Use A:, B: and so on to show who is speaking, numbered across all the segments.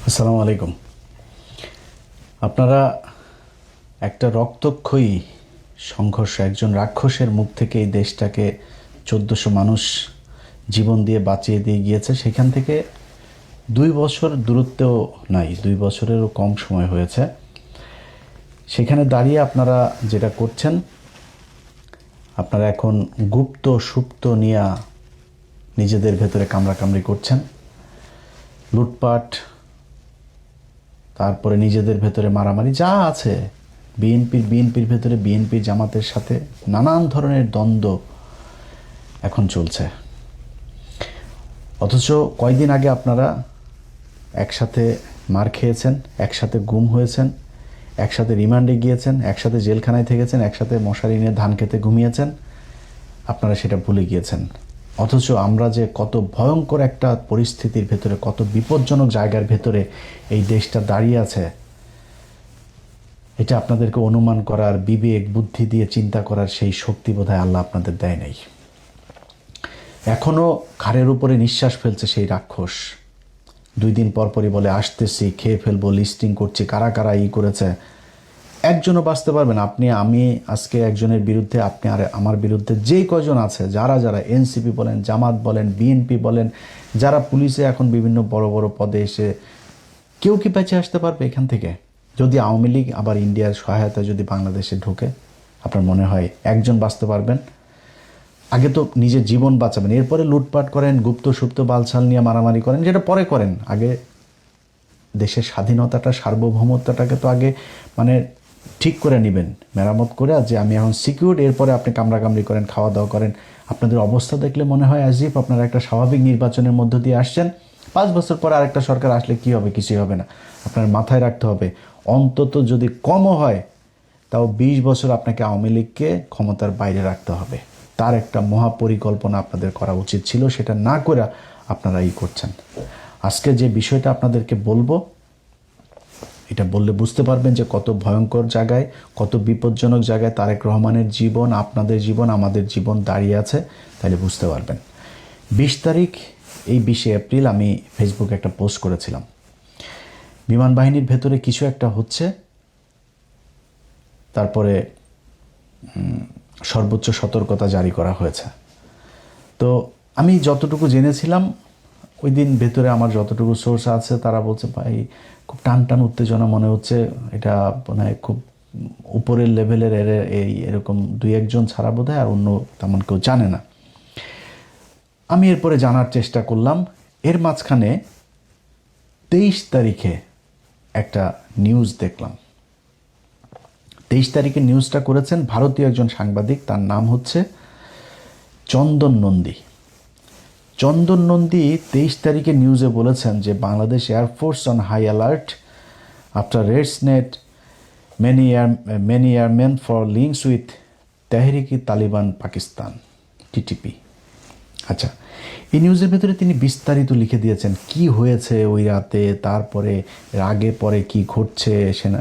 A: আসসালামু আলাইকুম। আপনারা একটা রক্তক্ষয়ী সংঘর্ষ, একজন রাক্ষসের মুখ থেকে এই দেশটাকে 1400 মানুষ জীবন দিয়ে বাঁচিয়ে দিয়ে গিয়েছে। সেখান থেকে 2 বছর দূরত্বেও নাই, 2 বছরেরও কম সময় হয়েছে। সেখানে দাঁড়িয়ে আপনারা যেটা করছেন, আপনারা এখন গুপ্ত সুপ্ত নিয়ে নিজেদের ভেতরে কামড়াকামড়ি করছেন, লুটপাট, তারপরে নিজেদের ভেতরে মারামারি যা আছে, বিএনপির ভেতরে বিএনপির জামাতের সাথে নানান ধরনের দ্বন্দ্ব এখন চলছে। অথচ কয়দিন আগে আপনারা একসাথে মার খেয়েছেন, একসাথে গুম হয়েছেন, একসাথে রিমান্ডে গিয়েছেন, একসাথে জেলখানায় থেকেছেন, একসাথে মশারি নিয়ে ধান খেতে ঘুমিয়েছেন। আপনারা সেটা ভুলে গিয়েছেন। অথচ আমরা যে কত ভয়ঙ্কর একটা পরিস্থিতির ভেতরে, কত বিপজ্জনক জায়গার ভেতরে এই দেশটা দাঁড়িয়ে আছে, এটা আপনাদেরকে অনুমান করার, বিবেক বুদ্ধি দিয়ে চিন্তা করার সেই শক্তি বোধহয় আল্লাহ আপনাদের দেয় নাই। এখনও ঘাড়ের উপরে নিঃশ্বাস ফেলছে সেই রাক্ষস। 2 দিন পরপরই বলে আসতেছি, খেয়ে ফেলবো, লিস্টিং করছি, কারা কারা করেছে। একজনও বাঁচতে পারবেন। আমি আজকে একজনের বিরুদ্ধে, আপনি আর আমার বিরুদ্ধে যেই কয়জন আছে, যারা এনসিপি বলেন, জামাত বলেন, বিএনপি বলেন, যারা পুলিশে এখন বিভিন্ন বড় বড় পদে এসে, কেউ কি বেঁচে আসতে পারবে এখান থেকে? যদি আওয়ামী লীগ আবার ইন্ডিয়ার সহায়তায় যদি বাংলাদেশে ঢোকে, আপনার মনে হয় একজন বাঁচতে পারবেন? আগে তো নিজের জীবন বাঁচাবেন, এরপরে লুটপাট করেন, গুপ্ত সুপ্ত বালছাল নিয়ে মারামারি করেন, যেটা পরে করেন। আগে দেশের স্বাধীনতাটা, সার্বভৌমত্বটাকে তো আগে ঠিক করে নেবেন, মেরামত করে, যে আমি এখন সিকিউর, এরপরে আপনি কামড়াকামড়ি করেন, খাওয়া দাওয়া করেন। আপনাদের অবস্থা দেখলে মনে হয় অ্যাজ ইফ আপনারা একটা স্বাভাবিক নির্বাচনের মধ্য দিয়ে আসছেন। 5 বছর পর আরেকটা সরকার আসলে কি হবে? কিছুই হবে না। আপনার মাথায় রাখতে হবে, অন্তত যদি কমও হয়, তাও 20 বছর আপনাকে আওয়ামী লীগকে ক্ষমতার বাইরে রাখতে হবে। তার একটা মহাপরিকল্পনা আপনাদের করা উচিত ছিল, সেটা না করে আপনারা করছেন। আজকে যে বিষয়টা আপনাদেরকে বলবো, এটা বললে বুঝতে পারবেন যে কত ভয়ঙ্কর জায়গায়, কত বিপজ্জনক জায়গায় তারেক রহমানের জীবন, আপনাদের জীবন, আমাদের জীবন দাঁড়িয়ে আছে। তাহলে বুঝতে পারবেন। 20 তারিখ, এই 20 এপ্রিল আমি ফেসবুকে একটা পোস্ট করেছিলাম, বিমান বাহিনীর ভেতরে কিছু একটা হচ্ছে, তারপরে সর্বোচ্চ সতর্কতা জারি করা হয়েছে। তো আমি যতটুকু জেনেছিলাম, ওই দিন ভেতরে আমার যতটুকু সোর্স আছে, তারা বলছে ভাই খুব টান টান উত্তেজনা মনে হচ্ছে, এটা মানে খুব উপরের লেভেলের, এরকম 2-1 জন ছাড়া বোধহয় আর অন্য তেমন কেউ জানে না। আমি এরপরে জানার চেষ্টা করলাম। এর মাঝখানে 23 তারিখে একটা নিউজ দেখলাম। 23 তারিখে নিউজটা করেছেন ভারতীয় একজন সাংবাদিক, তার নাম হচ্ছে চন্দন নন্দী। চন্দন নন্দী 23 তারিখে নিউজে বলেছেন যে Bangladesh air force on high alert after raids net many airman for links with Tehriki Taliban Pakistan, TTP. আচ্ছা, এই নিউজের ভেতরে তিনি বিস্তারিত লিখে দিয়েছেন কি হয়েছে ওই রাতে, তারপরে আগে পরে কি ঘটছে, সেনা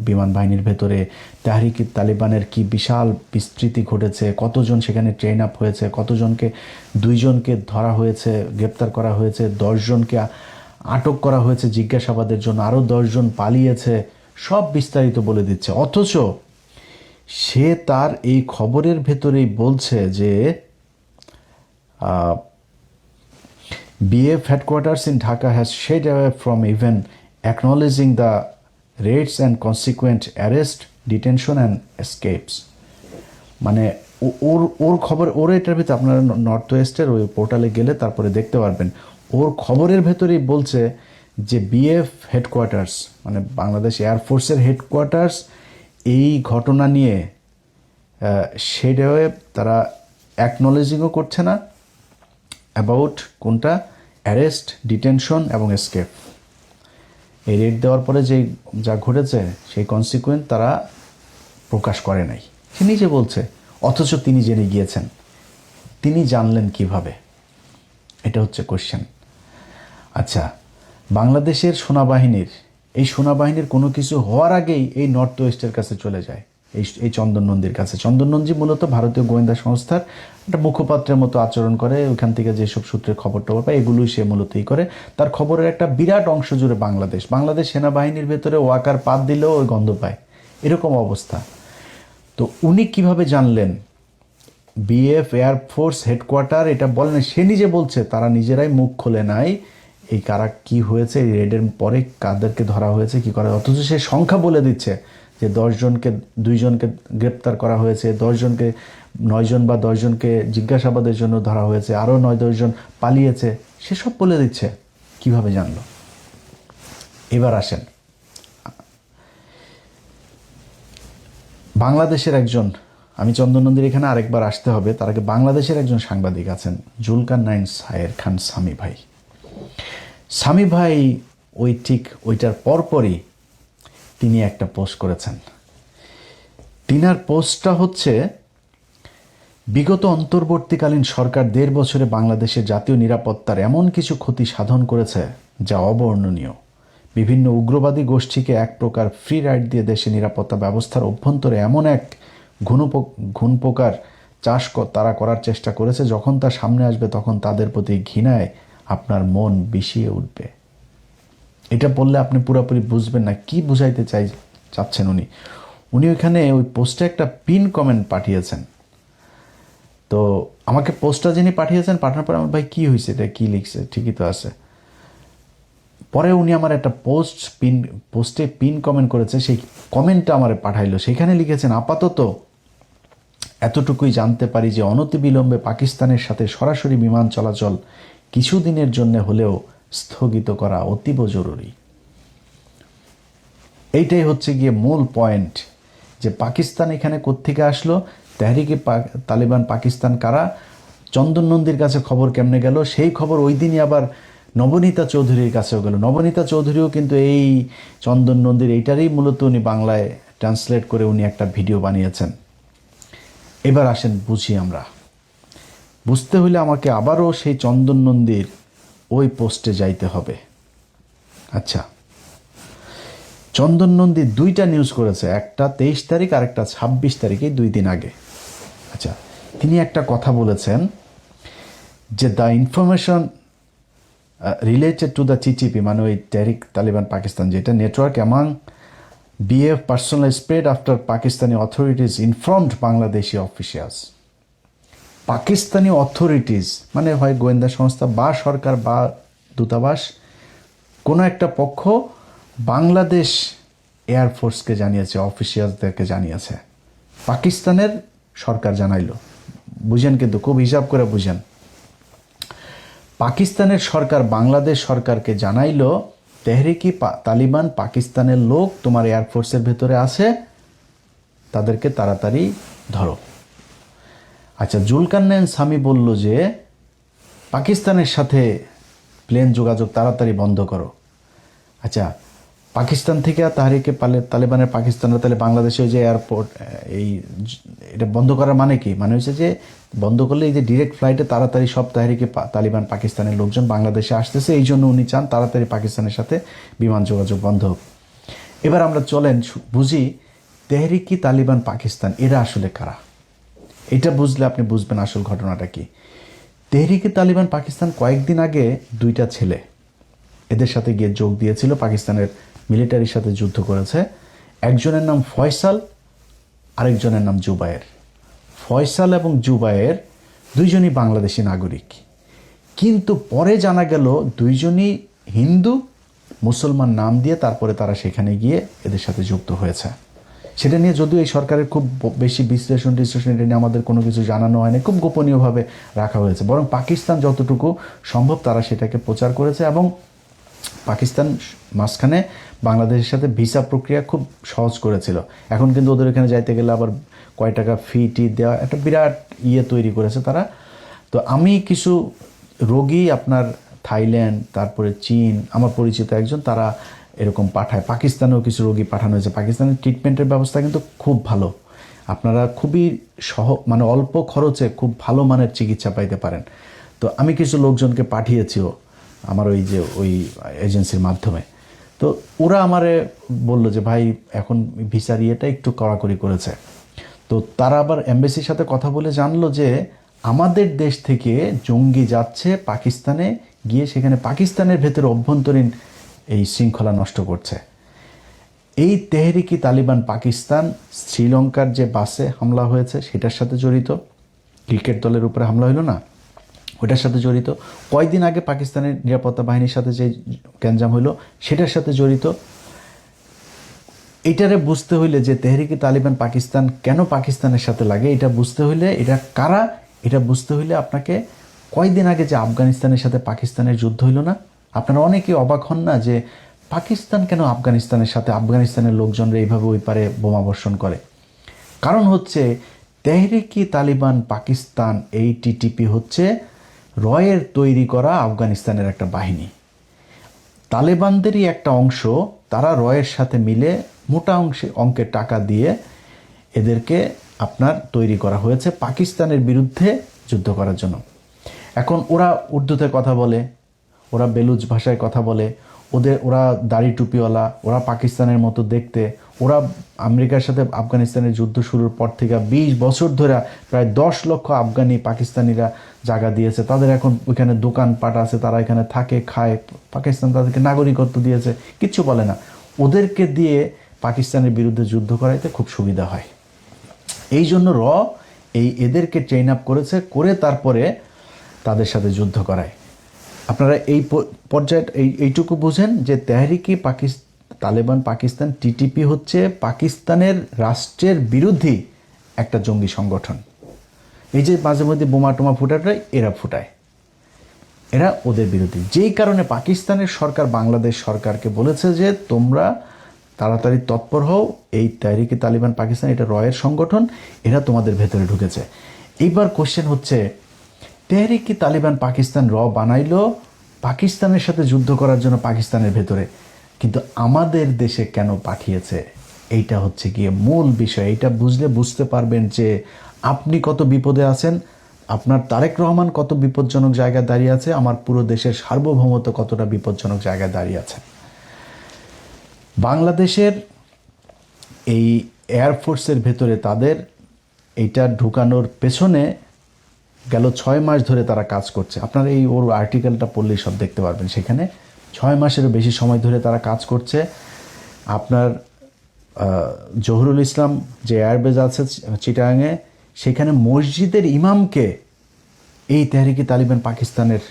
A: বিমান বাহিনীর ভেতরে তেহরিকি তালিবানের কি বিশাল বিস্তৃতি ঘটেছে, কতজন সেখানে ট্রেন আপ হয়েছে, কতজনকে, 2 জনকে ধরা হয়েছে, গ্রেপ্তার করা হয়েছে, 10 জনকে আটক করা হয়েছে জিজ্ঞাসাবাদের জন্য, আরও 10 জন পালিয়েছে, সব বিস্তারিত বলে দিচ্ছে। অথচ সে তার এই খবরের ভেতরেই বলছে যে BF headquarters in Dhaka has shied away from even acknowledging the raids and consequent arrest, detention and escapes. মানে ওর খবর, ওর এটার ভিতরে আপনারা নর্থ ওয়েস্টের ওই পোর্টালে গেলে তারপরে দেখতে পারবেন, ওর খবরের ভেতরেই বলছে যে BF হেডকোয়ার্টার্স, মানে বাংলাদেশ এয়ারফোর্সের হেডকোয়ার্টার্স, এই ঘটনা নিয়ে সেটা তারা অ্যাকনোলেজিংও করছে না অ্যাবাউট কোনটা, অ্যারেস্ট, ডিটেনশন এবং এসকেপ। এই রেড দেওয়ার পরে যা ঘটেছে সেই কনসিকুয়েন্স তারা প্রকাশ করে নাই, সে নিজে বলছে। অথচ তিনি জেনে গিয়েছেন। তিনি জানলেন কিভাবে? এটা হচ্ছে কোশ্চেন। আচ্ছা, বাংলাদেশের সেনাবাহিনীর কোনো কিছু হওয়ার আগেই এই নর্থ ওয়েস্টের কাছে চলে যায়। এই চন্দন নন্দীর কাছে। চন্দন নন্দী মূলত ভারতীয় গোয়েন্দা সংস্থার একটা মুখপাত্রের মতো আচরণ করে, ওইখান থেকে যেসব সূত্রে খবর টবর পায় এগুলোই সে মূলতই করে। তার খবরের একটা বিরাট অংশ জুড়ে বাংলাদেশ সেনাবাহিনীর ভেতরে ওয়াকার পাত দিলেও ওই গন্ধ পায়, এরকম অবস্থা। তো উনি কিভাবে জানলেন? বিএফ এয়ারফোর্স হেডকোয়ার্টার এটা বলেন, সে নিজে বলছে তারা নিজেরাই মুখ খোলে নাই এই কারা কি হয়েছে, এই রেডের পরে কাদেরকে ধরা হয়েছে কি করা, অথচ সে সংখ্যা বলে দিচ্ছে যে 2 জনকে গ্রেপ্তার করা হয়েছে, 9 জন বা 10 জনকে জিজ্ঞাসাবাদের জন্য ধরা হয়েছে, আরও 9-10 জন পালিয়েছে, সেসব বলে দিচ্ছে। কিভাবে জানলো? এবার আসেন, বাংলাদেশের একজন, আমি চন্দন নন্দীর এখানে আরেকবার আসতে হবে, তার আগে বাংলাদেশের একজন সাংবাদিক আছেন জুলকারনাইন সায়ের খান সামি ভাই। সামি ভাই ওইটার পরপরই তিনি একটা পোস্ট করেছেন। তিনার পোস্টটা হচ্ছে, বিগত অন্তর্বর্তীকালীন সরকার 1.5 বছরে বাংলাদেশের জাতীয় নিরাপত্তার এমন কিছু ক্ষতি সাধন করেছে যা অবর্ণনীয়। বিভিন্ন উগ্রবাদী গোষ্ঠীকে এক প্রকার ফ্রি রাইড দিয়ে দেশে নিরাপত্তা ব্যবস্থার অভ্যন্তরে এমন এক ঘুণপোকার চাষ তারা করার চেষ্টা করেছে, যখন তা সামনে আসবে তখন তাদের প্রতি ঘৃণায় আপনার মন বিষিয়ে উঠবে। এটা বললে আপনি পুরোপুরি বুঝবেন না কি বুঝাইতে চাচ্ছেন উনি ওইখানে ওই পোস্টে একটা পিন কমেন্ট পাঠিয়েছেন। তো আমাকে পোস্টটা যিনি পাঠিয়েছেন, পাঠানোর পরে আমার ভাই কী হয়েছে, এটা কী লিখছে, ঠিকই তো আছে। পরে উনি আমার একটা পোস্টে পিন কমেন্ট করেছে, সেই কমেন্টটা আমার পাঠাইলো। সেখানে লিখেছেন, আপাতত এতটুকুই জানতে পারি যে অনতিবিলম্বে পাকিস্তানের সাথে সরাসরি বিমান চলাচল কিছুদিনের জন্য হলেও স্থগিত করা অতীব জরুরি। এইটাই হচ্ছে গিয়ে মূল পয়েন্ট, যে পাকিস্তান এখানে কোত্থেকে আসলো, তেহরিকে তালিবান পাকিস্তান কারা, চন্দন নন্দীর কাছে খবর কেমনে গেল, সেই খবর ওই দিনই আবার নবনীতা চৌধুরীর কাছেও গেল। নবনীতা চৌধুরীও কিন্তু এই চন্দন নন্দীর এইটারই মূলত উনি বাংলায় ট্রান্সলেট করে উনি একটা ভিডিও বানিয়েছেন। এবার আসেন বুঝি আমরা। বুঝতে হলে আমাকে আবারও সেই চন্দন নন্দীর ওই পোস্টে যাইতে হবে। আচ্ছা, চন্দন নন্দী 2টা নিউজ করেছে, একটা 23 তারিখ আর একটা 26 তারিখে, 2 দিন আগে। আচ্ছা, তিনি একটা কথা বলেছেন যে the information related to the TTP, মানে ওই তেহরিক তালিবান পাকিস্তান, যেটা network among BF personal spread after Pakistani authorities informed Bangladeshi officials. Pakistani authorities মানে হয় গোয়েন্দা সংস্থা বা সরকার বা দূতাবাস, কোনো একটা পক্ষ বাংলাদেশ এয়ারফোর্সকে জানিয়েছে, অফিসিয়ালসদেরকে জানিয়েছে, পাকিস্তানের সরকার জানাইলো। বুঝেন, কিন্তু খুব হিসাব করে বুঝেন। পাকিস্তানের সরকার বাংলাদেশ সরকারকে জানাইলো, তেহরিকি তালিবান পাকিস্তানের লোক তোমার এয়ারফোর্সের ভেতরে আছে, তাদেরকে তাড়াতাড়ি ধরো। আচ্ছা, জুলকারনাইন সামি বলল যে পাকিস্তানের সাথে প্লেন যোগাযোগ তাড়াতাড়ি বন্ধ করো। আচ্ছা, পাকিস্তান থেকে তাহরিকে তালিবানের পাকিস্তানের, তাহলে বাংলাদেশে যে এয়ারপোর্ট এটা বন্ধ করার মানে কি? মানে হচ্ছে যে বন্ধ করলে এই যে ডিরেক্ট ফ্লাইটে তাড়াতাড়ি সব তাহরিকে তালিবান পাকিস্তানের লোকজন বাংলাদেশে আসতেছে, এই জন্য উনি চান তাড়াতাড়ি পাকিস্তানের সাথে বিমান যোগাযোগ বন্ধ হোক। এবার আমরা চলেন বুঝি তেহরিকি তালিবান পাকিস্তান এরা আসলে কারা। এটা বুঝলে আপনি বুঝবেন আসল ঘটনাটা কি। তেহরিকি তালিবান পাকিস্তান কয়েকদিন আগে 2টা ছেলে এদের সাথে গিয়ে যোগ দিয়েছিল, পাকিস্তানের মিলিটারির সাথে যুদ্ধ করেছে। একজনের নাম ফয়সাল, আরেকজনের নাম জুবায়ের। ফয়সাল এবং জুবায়ের 2জনই বাংলাদেশি নাগরিক, কিন্তু পরে জানা গেল 2জনই হিন্দু মুসলমান নাম দিয়ে তারপরে তারা সেখানে গিয়ে এদের সাথে যুক্ত হয়েছে। সেটা নিয়ে যদিও এই সরকারের খুব বেশি বিশ্লেষণ এটা নিয়ে আমাদের কোনো কিছু জানানো হয়নি, খুব গোপনীয়ভাবে রাখা হয়েছে। বরং পাকিস্তান যতটুকু সম্ভব তারা সেটাকে প্রচার করেছে, এবং পাকিস্তান মাঝখানে বাংলাদেশের সাথে ভিসা প্রক্রিয়া খুব সহজ করেছিল। এখন কিন্তু ওদের এখানে যাইতে গেলে আবার কয় টাকা ফি দেওয়া, একটা বিরাট তৈরি করেছে তারা। তো আমি কিছু রোগী আপনার থাইল্যান্ড, তারপরে চীন, আমার পরিচিত একজন, তারা এরকম পাঠায়। পাকিস্তানেও কিছু রোগী পাঠানো হয়েছে। পাকিস্তানের ট্রিটমেন্টের ব্যবস্থা কিন্তু খুব ভালো, আপনারা খুবই মানে অল্প খরচে খুব ভালো মানের চিকিৎসা পাইতে পারেন। তো আমি কিছু লোকজনকে পাঠিয়েছিও আমার ওই এজেন্সির মাধ্যমে। তো ওরা আমারে বলল যে ভাই এখন ভিসার ইয়েটা একটু কড়াকড়ি করেছে। তো তারা আবার এমবেসির সাথে কথা বলে জানলো যে আমাদের দেশ থেকে জঙ্গি যাচ্ছে পাকিস্তানে, গিয়ে সেখানে পাকিস্তানের ভেতরে অভ্যন্তরীণ এই শৃঙ্খলা নষ্ট করছে। এই তেহরিকি তালিবান পাকিস্তান শ্রীলঙ্কার যে বাসে হামলা হয়েছে সেটার সাথে জড়িত, ক্রিকেট দলের উপরে হামলা হলো না, ওটার সাথে জড়িত। কয়েকদিন আগে পাকিস্তানের নিরাপত্তা বাহিনীর সাথে যে গ্যাঞ্জাম হইলো সেটার সাথে জড়িত। এইটারে বুঝতে হইলে যে তেহরিকি তালিবান পাকিস্তান কেন পাকিস্তানের সাথে লাগে, এটা বুঝতে হইলে, এটা কারা, এটা বুঝতে হইলে আপনাকে কয়েকদিন আগে যে আফগানিস্তানের সাথে পাকিস্তানের যুদ্ধ হইল না, আপনারা অনেকে অবাক হন না যে পাকিস্তান কেন আফগানিস্তানের সাথে, আফগানিস্তানের লোকজনরা এইভাবে ওই পারে বোমা বর্ষণ করে। কারণ হচ্ছে তেহরিকি তালিবান পাকিস্তান, এই টিটিপি হচ্ছে রয়ের তৈরি করা আফগানিস্তানের একটা বাহিনী। তালেবানদেরই একটা অংশ, তারা রয়ের সাথে মিলে মোটা অঙ্কের টাকা দিয়ে এদেরকে আপনার তৈরি করা হয়েছে পাকিস্তানের বিরুদ্ধে যুদ্ধ করার জন্য। এখন ওরা উর্দুতে কথা বলে, ওরা বেলুচ ভাষায় কথা বলে, ওরা দাড়ি টুপিওয়ালা, ওরা পাকিস্তানের মতো দেখতে। ওরা আমেরিকার সাথে আফগানিস্তানের যুদ্ধ শুরুর পর থেকে 20 বছর ধরে প্রায় 10 লক্ষ আফগানি পাকিস্তানিরা জায়গা দিয়েছে। তাদের এখন ওইখানে দোকানপাট আছে, তারা এখানে থাকে খায়, পাকিস্তান তাদেরকে নাগরিকত্ব দিয়েছে, কিচ্ছু বলে না। ওদেরকে দিয়ে পাকিস্তানের বিরুদ্ধে যুদ্ধ করাইতে খুব সুবিধা হয়। এই জন্য এদেরকে ট্রেন আপ করেছে, করে তারপরে তাদের সাথে যুদ্ধ করায়। আপনারা এই পর্যায়ে এইটুকু বুঝেন যে তেহরিকি তালেবান পাকিস্তান টিটিপি হচ্ছে পাকিস্তানের রাষ্ট্রের বিরোধী একটা জঙ্গি সংগঠন। এই যে মাঝে মধ্যে বোমা টোমা ফুটায়, এরা ফুটায়, এরা ওদের বিরোধী। যেই কারণে পাকিস্তানের সরকার বাংলাদেশ সরকারকে বলেছে যে তোমরা তাড়াতাড়ি তৎপর হও, এই তেহরিকি তালিবান পাকিস্তান এটা রয়ের সংগঠন, এরা তোমাদের ভেতরে ঢুকেছে। এইবার কোশ্চেন হচ্ছে তেহরিকি তালিবান পাকিস্তান বানাইলো পাকিস্তানের সাথে যুদ্ধ করার জন্য পাকিস্তানের ভেতরে, কিন্তু আমাদের দেশে কেন পাঠিয়েছে? এইটা হচ্ছে গিয়ে মূল বিষয়। এইটা বুঝলে বুঝতে পারবেন যে আপনি কত বিপদে আছেন, আপনার তারেক রহমান কত বিপজ্জনক জায়গায় দাঁড়িয়ে আছে, আমার পুরো দেশের সার্বভৌমত্ব কতটা বিপজ্জনক জায়গায় দাঁড়িয়ে আছে। বাংলাদেশের এই এয়ারফোর্সের ভেতরে তাদের এইটা ঢুকানোর পেছনে গেল 6 মাস ধরে তারা কাজ করছে। আপনারা এই ওর আর্টিকেলটা পড়লেই সব দেখতে পারবেন। সেখানে 6 মাসেরও বেশি সময় ধরে তারা কাজ করছে। আপনার জহুরুল ইসলাম যে এয়ারবেজ আছে চিটাগাংয়ে, সেখানে মসজিদের ইমামকে এই তেহরিকি তালিবান পাকিস্তানের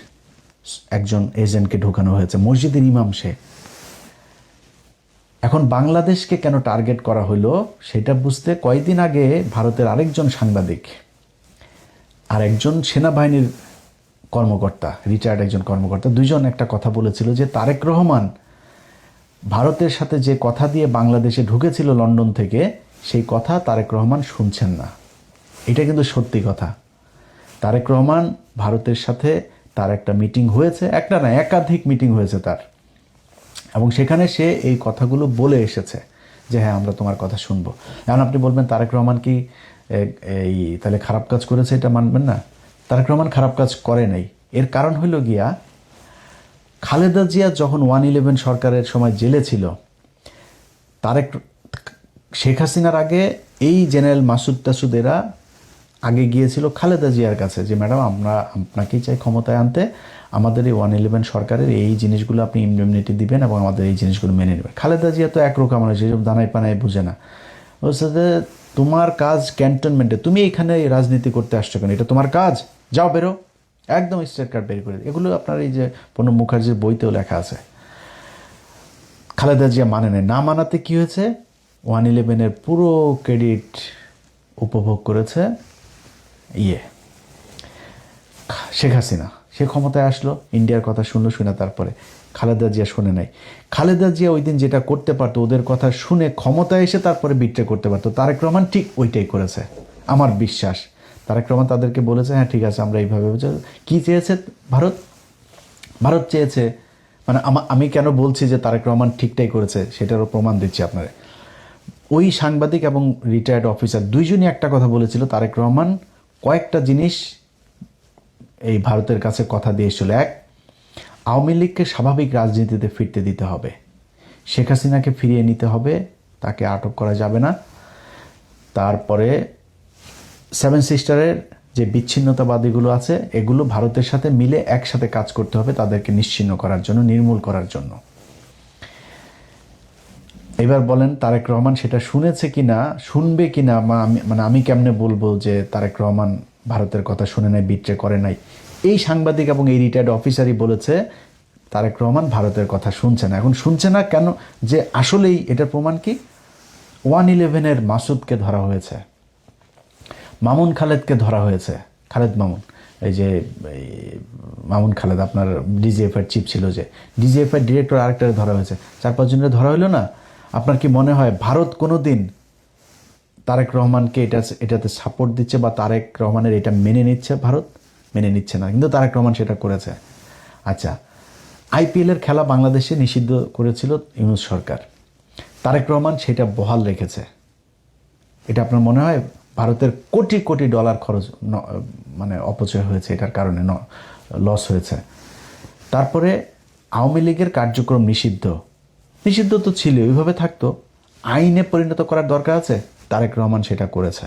A: একজন এজেন্টকে ঢোকানো হয়েছে, মসজিদের ইমাম সে। এখন বাংলাদেশকে কেন টার্গেট করা হলো সেটা বুঝতে কয়েকদিন আগে ভারতের আরেকজন সাংবাদিক আর একজন সেনাবাহিনীর কর্মকর্তা, রিটায়ার্ড একজন কর্মকর্তা, দুইজন একটা কথা বলেছিল যে তারেক রহমান ভারতের সাথে যে কথা দিয়ে বাংলাদেশে ঢুকেছিল লন্ডন থেকে, সেই কথা তারেক রহমান শুনছেন না। এটা কিন্তু সত্যি কথা। তারেক রহমান ভারতের সাথে তার একটা মিটিং হয়েছে, একটা না একাধিক মিটিং হয়েছে তার, এবং সেখানে সে এই কথাগুলো বলে এসেছে যে হ্যাঁ আমরা তোমার কথা শুনবো। এখন আপনি বলবেন তারেক রহমান কি এই তাহলে খারাপ কাজ করেছে, এটা মানবেন না? তারেক রহমান খারাপ কাজ করে নাই। এর কারণ হইল গিয়া খালেদা জিয়া যখন 111 সরকারের সময় জেলে ছিল, শেখ হাসিনার আগে এই জেনারেল মাসুদ টাসুদ এরা আগে গিয়েছিল খালেদা জিয়ার কাছে যে ম্যাডাম আমরা আপনাকেই চাই ক্ষমতায় আনতে, আমাদের এই 111 সরকারের এই জিনিসগুলো আপনি ইমডিউনিটি দিবেন এবং আমাদের এই জিনিসগুলো মেনে নেবেন। খালেদা জিয়া তো একরকম মানুষ, যেসব দানাই পানায় বুঝে না। বলছে যে তোমার কাজ ক্যান্টনমেন্টে, তুমি এখানে রাজনীতি করতে আসছো কেন? এটা তোমার কাজ, যাও বেরো, একদম স্ট্রেট কার্ড বের করে। এগুলো আপনার এই যে প্রণব মুখার্জির বইতেও লেখা আছে। খালেদা জিয়া মানে নেই, না মানাতে কি হয়েছে, 111-এর পুরো ক্রেডিট উপভোগ করেছে শেখ হাসিনা। সে ক্ষমতায় আসলো, ইন্ডিয়ার কথা শুনলো, শুনে তারপরে খালেদা জিয়া শুনে নাই। খালেদা জিয়া ওই দিন যেটা করতে পারতো, ওদের কথা শুনে ক্ষমতায় এসে তারপরে বিট্রে করতে পারতো। তারেক রহমান ঠিক ওইটাই করেছে আমার বিশ্বাস। তারেক রহমান তাদেরকে বলেছে হ্যাঁ ঠিক আছে আমরা এইভাবে, কি চেয়েছে ভারত চেয়েছে, মানে আমি কেন বলছি যে তারেক রহমান ঠিকটাই করেছে সেটারও প্রমাণ দিচ্ছি আপনারা। ওই সাংবাদিক এবং রিটায়ার্ড অফিসার দুইজনই একটা কথা বলেছিল, তারেক রহমান কয়েকটা জিনিস এই ভারতের কাছে কথা দিয়েছিল। এক, আওয়ামী লীগকে স্বাভাবিক রাজনীতিতে ফিরতে দিতে হবে, শেখ হাসিনাকে ফিরিয়ে নিতে হবে, তাকে আটক করা যাবে না। তারপরে সেভেন সিস্টারের যে বিচ্ছিন্নতাবাদীগুলো আছে এগুলো ভারতের সাথে মিলে একসাথে কাজ করতে হবে তাদেরকে নিশ্চিহ্ন করার জন্য, নির্মূল করার জন্য। এবার বলেন তারেক রহমান সেটা শুনেছে কিনা, শুনবে কিনা, আমি কেমনে বলবো যে তারেক রহমান ভারতের কথা শুনে নাই, বিট্রে করে নাই? এই সাংবাদিক এবং এই রিটায়ার্ড অফিসারই বলেছে তারেক রহমান ভারতের কথা শুনছে না। এখন শুনছে না কেন, যে আসলেই এটার প্রমাণ কি? 111-এর মাসুদকে ধরা হয়েছে, মামুন খালেদকে ধরা হয়েছে, খালেদ মামুন, এই যে মামুন খালেদ আপনার ডিজিএফ এর চিফ ছিল, যে ডিজিএফ এর ডিরেক্টর আরেকটারে ধরা হয়েছে, 4-5 জনের ধরা হইলো না? আপনার কি মনে হয় ভারত কোনো দিন তারেক রহমানকে এটাতে সাপোর্ট দিচ্ছে বা তারেক রহমানের এটা মেনে নিচ্ছে? ভারত মেনে নিচ্ছে না, কিন্তু তারেক রহমান সেটা করেছে। আচ্ছা, আইপিএলের খেলা বাংলাদেশে নিষিদ্ধ করেছিল ইউনূস সরকার, তারেক রহমান সেটা বহাল রেখেছে। এটা আপনার মনে হয় ভারতের কোটি কোটি ডলার খরচ অপচয় হয়েছে, এটার কারণে লস হয়েছে? তারপরে আওয়ামী লীগের কার্যক্রম নিষিদ্ধ তো ছিল, ওইভাবে থাকতো, আইনে পরিণত করার দরকার আছে, তারেক রহমান সেটা করেছে।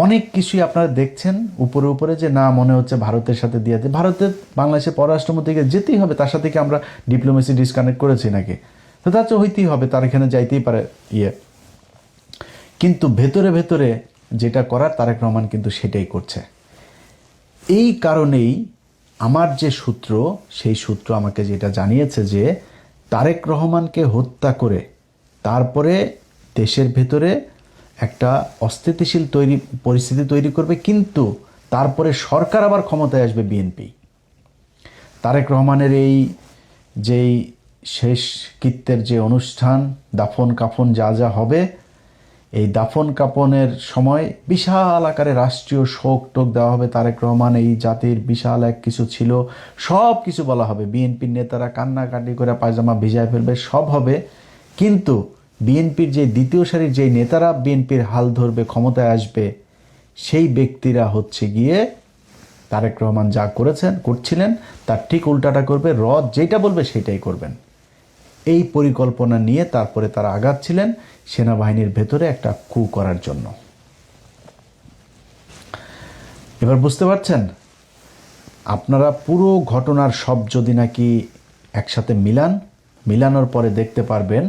A: অনেক কিছুই আপনারা দেখছেন উপরে উপরে যে না মনে হচ্ছে ভারতের সাথে দিয়েছে, ভারতের বাংলাদেশের পররাষ্ট্রমন্ত্রীকে যেতেই হবে, তার সাথে কি আমরা ডিপ্লোমেসি ডিসকানেক্ট করেছি নাকি? তো তার তো হইতেই হবে, তার এখানে যাইতেই পারে কিন্তু ভেতরে ভেতরে যেটা করার তারেক রহমান কিন্তু সেটাই করছে। এই কারণেই আমার যে সূত্র, সেই সূত্র আমাকে যেটা জানিয়েছে যে তারেক রহমানকে হত্যা করে তারপরে দেশের ভেতরে একটা অস্থিতিশীল পরিস্থিতি তৈরি করবে, কিন্তু তারপরে সরকার আবার ক্ষমতায় আসবে বিএনপি। তারেক রহমানের এই যেই শেষ কৃত্যের যে অনুষ্ঠান, দাফন কাফন যা যা হবে, এই দাফন কাফনের সময় বিশাল আকারে রাষ্ট্রীয় শোক টোক দেওয়া হবে। তারেক রহমান এই জাতির বিশাল এক কিছু ছিল, সব কিছু বলা হবে, বিএনপির নেতারা কান্নাকাটি করে পায়জামা ভিজায় ফেলবে, সব হবে। কিন্তু বিএনপির যে দ্বিতীয় সারির যেই নেতারা বিএনপির হাল ধরবে, ক্ষমতায় আসবে, সেই ব্যক্তিরা হচ্ছে গিয়ে তারেক রহমান যা করছিলেন তার ঠিক উল্টাটা করবে, যেটা বলবে সেটাই করবেন। এই পরিকল্পনা নিয়ে তারপরে তারা আগাচ্ছিলেন সেনাবাহিনীর ভেতরে একটা কু করার জন্য। এবার বুঝতে পারছেন? আপনারা পুরো ঘটনার সব যদি নাকি একসাথে মিলানোর পরে দেখতে পারবেন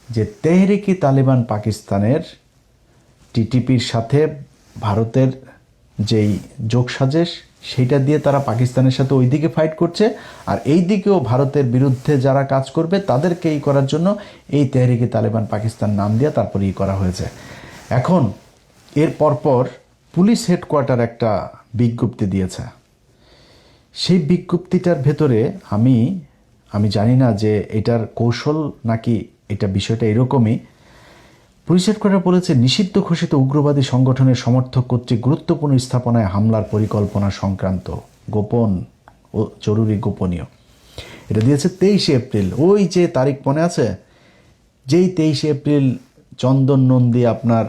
A: যে তেহরিকি তালিবান পাকিস্তানের টিটিপির সাথে ভারতের যেই যোগসাজেশ, সেইটা দিয়ে তারা পাকিস্তানের সাথে ওই দিকে ফাইট করছে, আর এই দিকেও ভারতের বিরুদ্ধে যারা কাজ করবে তাদেরকে করার জন্য এই তেহরিকি তালিবান পাকিস্তান নাম দিয়ে তারপরে করা হয়েছে। এখন এর পরপর পুলিশ হেডকোয়ার্টার একটা বিজ্ঞপ্তি দিয়েছে। সেই বিজ্ঞপ্তিটার ভেতরে আমি জানি না যে এটার কৌশল নাকি এটা বিষয়টা এরকমই। পুলিশ হেডকোয়ার্টার বলেছে, নিষিদ্ধ ঘোষিত উগ্রবাদী সংগঠনের সমর্থক কর্তৃক গুরুত্বপূর্ণ স্থাপনায় হামলার পরিকল্পনা সংক্রান্ত গোপন ও জরুরি গোপনীয়। এটা দিয়েছে 23 এপ্রিল। ওই যে তারিখ মনে আছে, যেই 23 এপ্রিল চন্দন নন্দী আপনার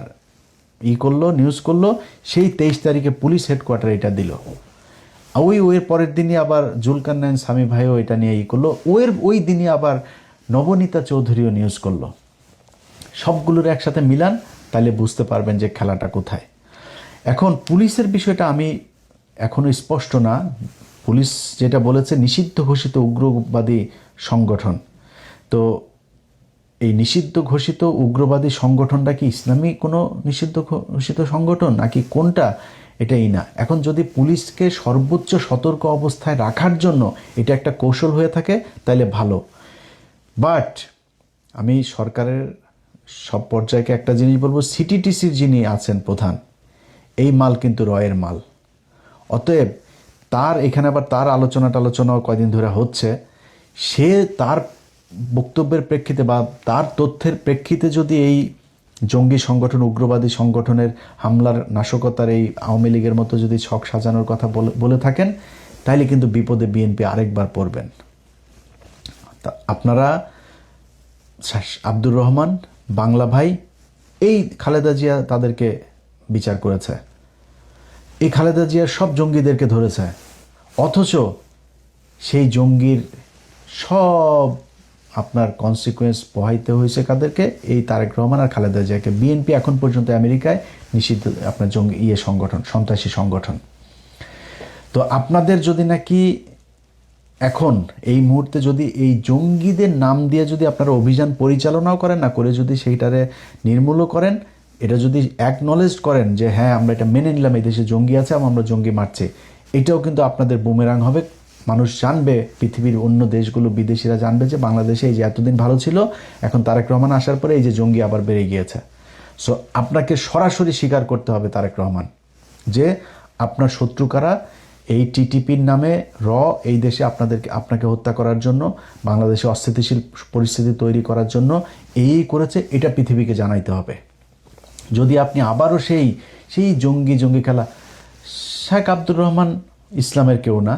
A: নিউজ করলো, সেই 23 তারিখে পুলিশ হেডকোয়ার্টার এটা দিল। ওই পরের দিনই আবার জুলকারনাইন স্বামী ভাইও এটা নিয়ে করলো। ওই দিনই আবার নবনীতা চৌধুরীও নিউজ করলো। সবগুলোর একসাথে মিলান, তাহলে বুঝতে পারবেন যে খেলাটা কোথায়। এখন পুলিশের বিষয়টা আমি এখনো স্পষ্ট না। পুলিশ যেটা বলেছে নিষিদ্ধ ঘোষিত উগ্রবাদী সংগঠন, তো এই নিষিদ্ধ ঘোষিত উগ্রবাদী সংগঠনটা কি ইসলামী কোনো নিষিদ্ধ ঘোষিত সংগঠন নাকি কোনটা, এটাই না। এখন যদি পুলিশকে সর্বোচ্চ সতর্ক অবস্থায় রাখার জন্য এটা একটা কৌশল হয়ে থাকে তাহলে ভালো। বাট আমি সরকারের সব পর্যায়কে একটা জিনিস বলবো, সিটিটিসির যিনি আছেন প্রধান, এই মাল কিন্তু রয়ের মাল। অতএব তার এখানে আবার তার আলোচনাও কয়দিন ধরে হচ্ছে, সে তার বক্তব্যের প্রেক্ষিতে বা তার তথ্যের প্রেক্ষিতে যদি এই জঙ্গি সংগঠন, উগ্রবাদী সংগঠনের হামলার নাশকতার এই আওয়ামী লীগের মতো যদি ছক সাজানোর কথা বলে থাকেন, তাহলে কিন্তু বিপদে বিএনপি আরেকবার পড়বেন। আপনারা আব্দুর রহমান, বাংলা ভাই, এই খালেদা জিয়া তাদেরকে বিচার করেছে, এই খালেদা জিয়ার সব জঙ্গিদেরকে ধরেছে, অথচ সেই জঙ্গির সব আপনার কনসিকুয়েন্স পোহাইতে হয়েছে কাদেরকে? এই তারেক রহমান আর খালেদা জিয়াকে। বিএনপি এখন পর্যন্ত আমেরিকায় নিষিদ্ধ আপনার জঙ্গি সংগঠন, সন্ত্রাসী সংগঠন। তো আপনাদের যদি নাকি এখন এই মুহূর্তে যদি এই জঙ্গিদের নাম দিয়ে যদি আপনারা অভিযান পরিচালনাও করেন, না করে যদি সেইটারে নির্মূলও করেন, এটা যদি অ্যাকনলেজ করেন যে হ্যাঁ আমরা এটা মেনে নিলাম এই দেশে জঙ্গি আছে এবং আমরা জঙ্গি মারছি, এটাও কিন্তু আপনাদের বুমেরাং হবে। মানুষ জানবে, পৃথিবীর অন্য দেশগুলো, বিদেশিরা জানবে যে বাংলাদেশে এই যে এতদিন ভালো ছিল, এখন তারেক রহমান আসার পরে এই যে জঙ্গি আবার বেড়ে গিয়েছে। সো আপনাকে সরাসরি স্বীকার করতে হবে তারেক রহমান যে আপনার শত্রু কারা। এই টিটিপির নামে এই দেশে আপনাকে হত্যা করার জন্য, বাংলাদেশে অস্থিতিশীল পরিস্থিতি তৈরি করার জন্য এই করেছে, এটা পৃথিবীকে জানাইতে হবে। যদি আপনি আবারও সেই জঙ্গি খেলা, শেখ আব্দুর রহমান ইসলামের কেউ না,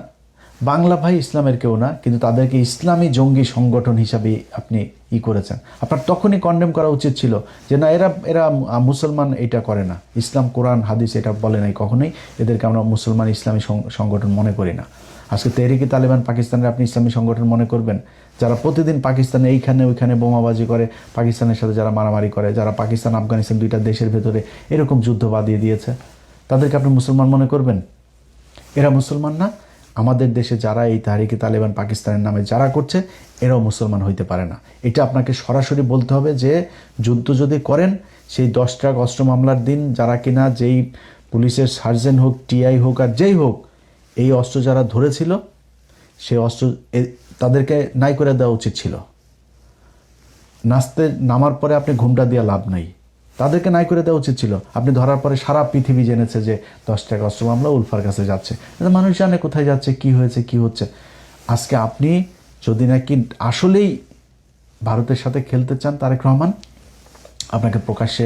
A: বাংলা ভাই ইসলামের কেউ না, কিন্তু তাদেরকে ইসলামী জঙ্গি সংগঠন হিসাবে আপনি করেছেন। আপনার তখনই কন্ডেম করা উচিত ছিল যে না, এরা মুসলমান, এটা করে না, ইসলাম কোরআন হাদিস এটা বলে নাই কখনোই, এদেরকে আমরা মুসলমান ইসলামী সংগঠন মনে করি না। আজকে তেহরিকে তালেবান পাকিস্তানের আপনি ইসলামী সংগঠন মনে করবেন? যারা প্রতিদিন পাকিস্তানে এইখানে ওইখানে বোমাবাজি করে, পাকিস্তানের সাথে যারা মারামারি করে, যারা পাকিস্তান আফগানিস্তান দুইটা দেশের ভেতরে এরকম যুদ্ধ বাঁধিয়ে দিয়েছে, তাদেরকে আপনি মুসলমান মনে করবেন? এরা মুসলমান না। আমাদের দেশে যারা এই তাহরিকে তালেবান পাকিস্তানের নামে যারা করছে, এরাও মুসলমান হইতে পারে না। এটা আপনাকে সরাসরি বলতে হবে যে যুদ্ধ যদি করেন, সেই 10 ট্রাক অস্ত্র মামলার দিন যারা কিনা, যেই পুলিশের সার্জেন্ট হোক, টিআই হোক আর যেই হোক, এই অস্ত্র যারা ধরেছিল, সেই অস্ত্র তাদেরকে নাই করে দেওয়া উচিত ছিল। নামার পরে আপনি ঘুমটা দিয়ে লাভ নাই, তাদেরকে নাই করে দেওয়া উচিত ছিল। আপনি ধরার পরে সারা পৃথিবী জেনেছে যে 10 টাকা অস্ত্র মামলা উলফার কাছে যাচ্ছে, মানুষ জানে কোথায় যাচ্ছে, কি হয়েছে, কি হচ্ছে। আজকে আপনি যদি নাকি আসলেই ভারতের সাথে খেলতে চান তারেক রহমান, আপনাকে প্রকাশ্যে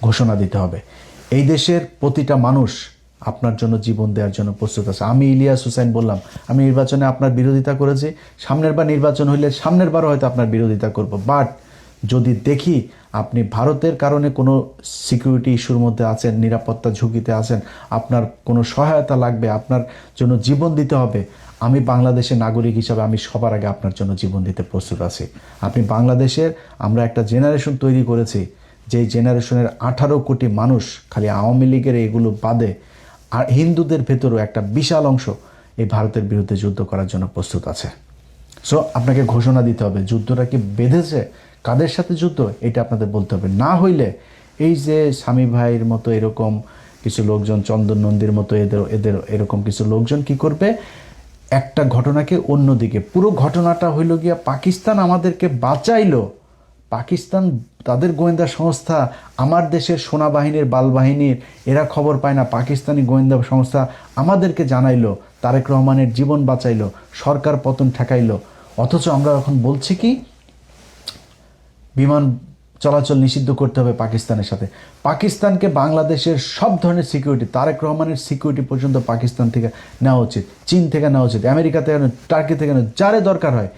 A: ঘোষণা দিতে হবে এই দেশের প্রতিটা মানুষ আপনার জন্য জীবন দেওয়ার জন্য প্রস্তুত আছে। আমি ইলিয়াস হুসাইন বললাম, আমি নির্বাচনে আপনার বিরোধিতা করেছি, সামনের বার নির্বাচন হইলে সামনের বারও হয়তো আপনার বিরোধিতা করব। বাট যদি দেখি আপনি ভারতের কারণে কোনো সিকিউরিটি ইস্যুর মধ্যে আছেন, নিরাপত্তা ঝুঁকিতে আছেন, আপনার কোনো সহায়তা লাগবে, আপনার জন্য জীবন দিতে হবে, আমি বাংলাদেশের নাগরিক হিসাবে আমি সবার আগে আপনার জন্য জীবন দিতে প্রস্তুত আছি। আপনি বাংলাদেশের, আমরা একটা জেনারেশন তৈরি করেছি, যেই জেনারেশনের 18 কোটি মানুষ, খালি আওয়ামী লীগের এগুলো বাদে আর হিন্দুদের ভেতরেও একটা বিশাল অংশ এই ভারতের বিরুদ্ধে যুদ্ধ করার জন্য প্রস্তুত আছে। সো আপনাকে ঘোষণা দিতে হবে যুদ্ধটা কি বেঁধেছে, কাদের সাথে যুদ্ধ, এটা আপনাদের বলতে হবে। না হইলে এই যে স্বামী ভাইয়ের মতো এরকম কিছু লোকজন, চন্দন নন্দীর মতো এদের এরকম কিছু লোকজন কি করবে, একটা ঘটনাকে অন্যদিকে, পুরো ঘটনাটা হইল গিয়া পাকিস্তান আমাদেরকে বাঁচাইলো, পাকিস্তান তাদের গোয়েন্দা সংস্থা আমার দেশের সেনাবাহিনীর বালবাহিনীর এরা খবর পায় না, পাকিস্তানি গোয়েন্দা সংস্থা আমাদেরকে জানাইলো, তারেক রহমানের জীবন বাঁচাইলো, সরকার পতন ঠেকাইলো। অথচ আমরা এখন বলছি কি বিমান চলাচল নিষিদ্ধ করতে হবে পাকিস্তানের সাথে। পাকিস্তানকে বাংলাদেশের সব ধরনের সিকিউরিটি, তারেক রহমানের সিকিউরিটি পর্যন্ত পাকিস্তান থেকে নেওয়া উচিত, চীন থেকে নেওয়া উচিত, আমেরিকা থেকে, টার্কি থেকে, যারে দরকার হয়।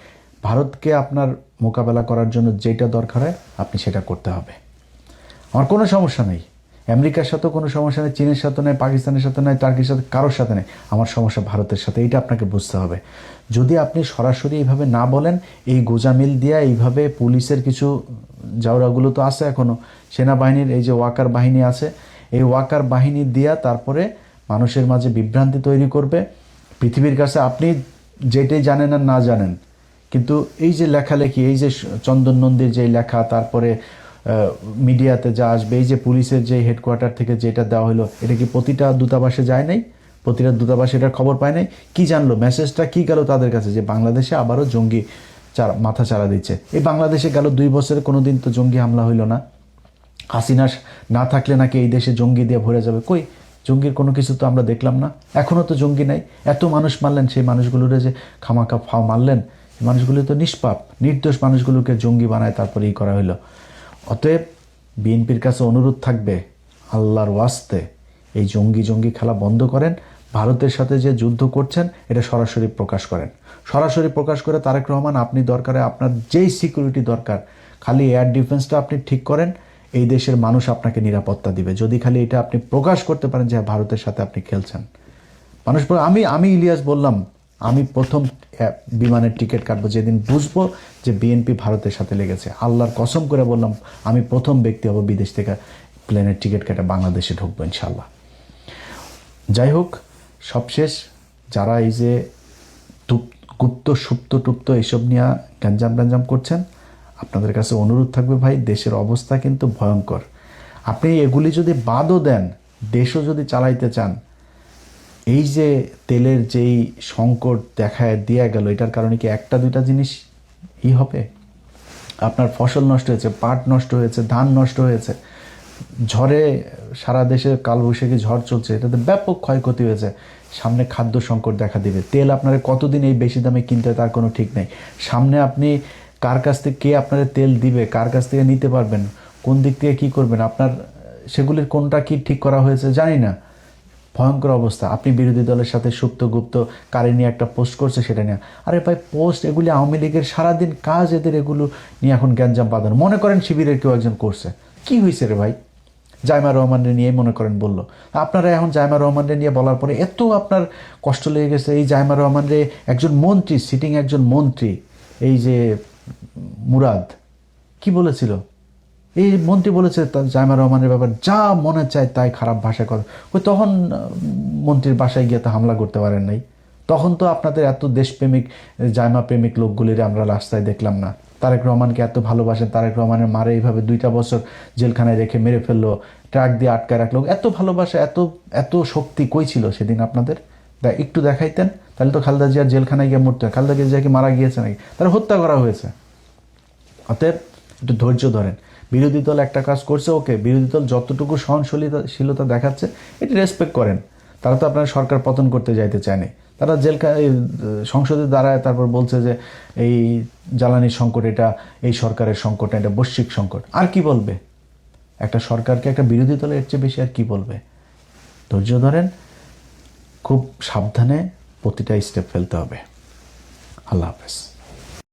A: ভারতকে আপনার মোকাবেলা করার জন্য যেটা দরকার হয় আপনি সেটা করতে হবে। আমার কোনো সমস্যা নেই, আমেরিকার সাথেও কোনো সমস্যা নেই, চীনের সাথে নেই, পাকিস্তানের সাথে নেই, টার্কির সাথে, কারোর সাথে নেই। আমার সমস্যা ভারতের সাথে, এইটা আপনাকে বুঝতে হবে। যদি আপনি সরাসরি এইভাবে না বলেন, এই গোজামিল দিয়া এইভাবে পুলিশের কিছু জাউরাগুলো তো আছে এখনও, সেনাবাহিনীর এই যে ওয়াকার বাহিনী আছে, এই ওয়াকার বাহিনী দিয়া তারপরে মানুষের মাঝে বিভ্রান্তি তৈরি করবে। পৃথিবীর কাছে আপনি যেটাই জানেন আর না জানেন, কিন্তু এই যে লেখালেখি, এই যে চন্দন নন্দীর যে লেখা, তারপরে মিডিয়াতে যা আসবে, এই যে পুলিশের যে হেডকোয়ার্টার থেকে যেটা দেওয়া হলো, এটা কি প্রতিটা দূতাবাসে যায় নাই? প্রতিটা দূতাবাসে এটার খবর পায় নাই? কি জানলো, মেসেজটা কি গেল তাদের কাছে যে বাংলাদেশে আবারও জঙ্গি মাথা চারা দিচ্ছে? এই বাংলাদেশে গেল 2 বছরে কোনো দিন তো জঙ্গি হামলা হইল না। হাসিনা না থাকলে নাকি এই দেশে জঙ্গি দিয়ে ভরে যাবে, কই জঙ্গির কোনো কিছু তো আমরা দেখলাম না, এখনও তো জঙ্গি নাই। এত মানুষ মারলেন, সেই মানুষগুলোরে যে খামাখা ফাও মারলেন, মানুষগুলো তো নিষ্পাপ, নির্দোষ মানুষগুলোকে জঙ্গি বানায় তারপরে করা হইলো। অতএব বিএনপির কাছে অনুরোধ থাকবে, আল্লাহর ওয়াস্তে এই জঙ্গি খেলা বন্ধ করেন। ভারতের সাথে যে যুদ্ধ করছেন এটা সরাসরি প্রকাশ করেন, সরাসরি প্রকাশ করে তারেক রহমান আপনি দরকারে আপনার যেই সিকিউরিটি দরকার, খালি এয়ার ডিফেন্সটা আপনি ঠিক করেন, এই দেশের মানুষ আপনাকে নিরাপত্তা দিবে। যদি খালি এটা আপনি প্রকাশ করতে পারেন যে ভারতের সাথে আপনি খেলছেন, মানুষ আমি ইলিয়াস বললাম, আমি প্রথম বিমানের টিকিট কাটবো যেদিন বুঝবো যে বিএনপি ভারতের সাথে লেগেছে। আল্লাহর কসম করে বললাম, আমি প্রথম ব্যক্তি হব বিদেশ থেকে প্লেনের টিকিট কেটে বাংলাদেশে ঢুকবো ইনশাল্লাহ। যাই হোক, সবশেষ যারা এই যে গুপ্ত সুপ্ত টুপ্ত এইসব নিয়ে গ্যাঞ্জাম করছেন, আপনাদের কাছে অনুরোধ থাকবে ভাই, দেশের অবস্থা কিন্তু ভয়ঙ্কর। আপনি এগুলি যদি বাদও দেন, দেশও যদি চালাইতে চান, এই যে তেলের যেই সংকট দেখায় দিয়ে গেল, এটার কারণে কি একটা দুইটা জিনিস হবে? আপনার ফসল নষ্ট হয়েছে, পাট নষ্ট হয়েছে, ধান নষ্ট হয়েছে, ঝড়ে সারা দেশে কালবৈশাখী ঝড় চলছে, এটাতে ব্যাপক ক্ষয়ক্ষতি হয়েছে। সামনে খাদ্য সংকট দেখা দিবে। তেল আপনারা কতদিন এই বেশি দামে কিনতে তার কোনো ঠিক নেই। সামনে আপনি কার কাছ থেকে কে আপনারা তেল দিবে, কার কাছ থেকে নিতে পারবেন, কোন দিক থেকে কী করবেন, আপনার সেগুলির কোনটা কি ঠিক করা হয়েছে জানি না। ভয়ঙ্কর অবস্থা। আপনি বিরোধী দলের সাথে সুপ্ত গুপ্ত কারে নিয়ে একটা পোস্ট করছে, সেটা নিয়ে, আরে ভাই পোস্ট এগুলি আওয়ামী লীগের সারাদিন কাজ, এদের এগুলো নিয়ে এখন গ্যাঞ্জাম বাঁধানো। মনে করেন শিবিরের কেউ একজন করছে, কি হয়েছে রে ভাই? জাইমা রহমানরে নিয়েই মনে করেন বললো, আপনারা এখন জাইমা রহমানরে নিয়ে বলার পরে এত আপনার কষ্ট লেগে গেছে। এই জাইমা রহমানরে একজন মন্ত্রী, সিটিং একজন মন্ত্রী, এই যে মুরাদ কি বলেছিল, এই মন্ত্রী বলেছে জাইমা রহমানের ব্যাপার যা মনে চায় তাই খারাপ ভাষা করে। ওই তখন মন্ত্রীর বাসায় গিয়ে তো হামলা করতে পারেন নাই? তখন তো আপনাদের এত দেশপ্রেমিক জাইমা প্রেমিক লোকগুলির আমরা রাস্তায় দেখলাম না। তারেক রহমানকে এত ভালোবাসেন, তারেক রহমানের মারে এইভাবে 2টা বছর জেলখানায় রেখে মেরে ফেললো, ট্রাক দিয়ে আটকায় রাখলো। এত ভালোবাসা, এত শক্তি কই ছিল সেদিন আপনাদের? একটু দেখাইতেন, তাহলে তো খালেদা জিয়ার জেলখানায় গিয়ে মরতে হয়। খালেদা জিয়া কি মারা গিয়েছে নাকি? তারা হত্যা করা হয়েছে। অতএব একটু ধৈর্য ধরেন। বিরোধী দল একটা কাজ করছে, ওকে, বিরোধী দল যতটুকু সহনশীলতা দেখাচ্ছে এটি রেসপেক্ট করেন। তারা তো আপনার সরকার পতন করতে যাইতে চায়নি। তারা সংসদে দাঁড়ায় তারপর বলছে যে এই জ্বালানির সংকট এটা এই সরকারের সংকট, এটা বৈশ্বিক সংকট। আর কি বলবে একটা সরকারকে, একটা বিরোধী দলের এর চেয়ে বেশি আর কি বলবে? ধৈর্য ধরেন, খুব সাবধানে প্রতিটা স্টেপ ফেলতে হবে। আল্লাহ হাফেজ।